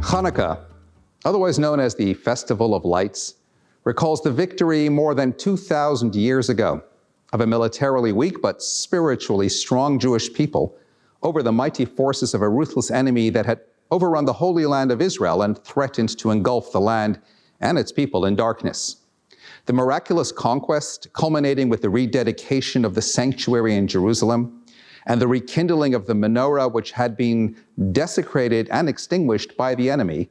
Hanukkah, otherwise known as the Festival of Lights, recalls the victory more than 2,000 years ago of a militarily weak but spiritually strong Jewish people over the mighty forces of a ruthless enemy that had overrun the Holy Land of Israel and threatened to engulf the land and its people in darkness. The miraculous conquest, culminating with the rededication of the sanctuary in Jerusalem and the rekindling of the menorah, which had been desecrated and extinguished by the enemy,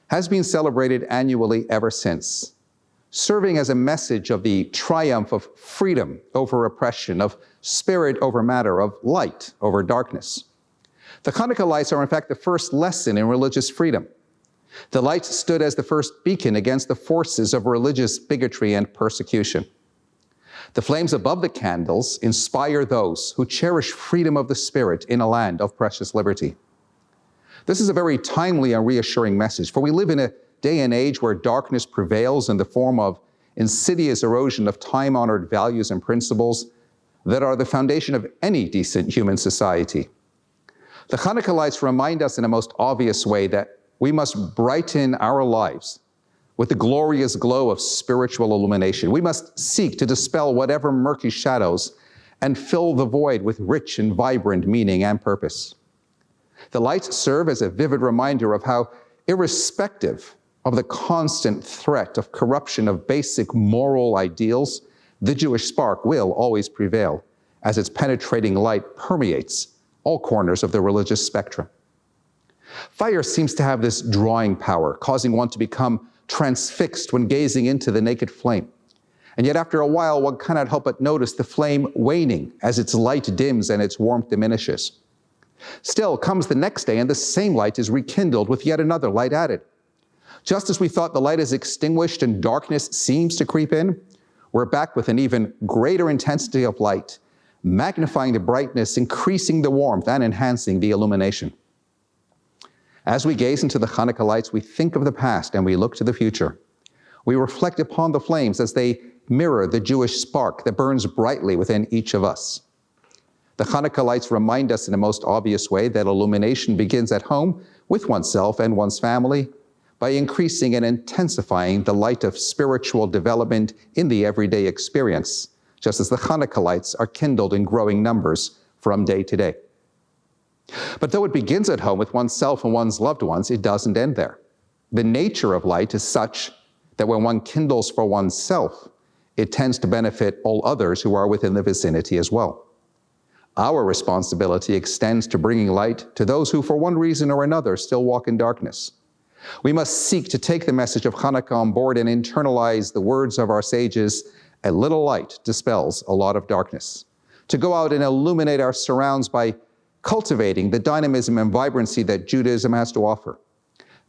has been celebrated annually ever since, serving as a message of the triumph of freedom over oppression, of spirit over matter, of light over darkness. The Hanukkah lights are in fact the first lesson in religious freedom. The lights stood as the first beacon against the forces of religious bigotry and persecution. The flames above the candles inspire those who cherish freedom of the spirit in a land of precious liberty. This is a very timely and reassuring message, for we live in a day and age where darkness prevails in the form of insidious erosion of time-honored values and principles that are the foundation of any decent human society. The Hanukkah lights remind us in a most obvious way that we must brighten our lives with the glorious glow of spiritual illumination. We must seek to dispel whatever murky shadows and fill the void with rich and vibrant meaning and purpose. The lights serve as a vivid reminder of how, irrespective of the constant threat of corruption of basic moral ideals, the Jewish spark will always prevail as its penetrating light permeates all corners of the religious spectrum. Fire seems to have this drawing power, causing one to become transfixed when gazing into the naked flame. And yet after a while, one cannot help but notice the flame waning as its light dims and its warmth diminishes. Still comes the next day and the same light is rekindled with yet another light added. Just as we thought the light is extinguished and darkness seems to creep in, we're back with an even greater intensity of light, magnifying the brightness, increasing the warmth, and enhancing the illumination. As we gaze into the Hanukkah lights, we think of the past and we look to the future. We reflect upon the flames as they mirror the Jewish spark that burns brightly within each of us. The Hanukkah lights remind us in a most obvious way that illumination begins at home with oneself and one's family by increasing and intensifying the light of spiritual development in the everyday experience, just as the Hanukkah lights are kindled in growing numbers from day to day. But though it begins at home with oneself and one's loved ones, it doesn't end there. The nature of light is such that when one kindles for oneself, it tends to benefit all others who are within the vicinity as well. Our responsibility extends to bringing light to those who, for one reason or another, still walk in darkness. We must seek to take the message of Hanukkah on board and internalize the words of our sages, "A little light dispels a lot of darkness." To go out and illuminate our surrounds by cultivating the dynamism and vibrancy that Judaism has to offer,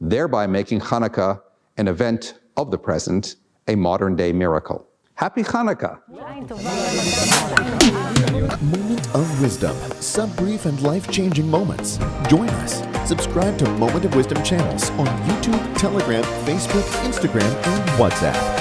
thereby making Hanukkah an event of the present, a modern-day miracle. Happy Hanukkah! Moment of Wisdom. Sub-brief and life-changing moments. Join us. Subscribe to Moment of Wisdom channels on YouTube, Telegram, Facebook, Instagram, and WhatsApp.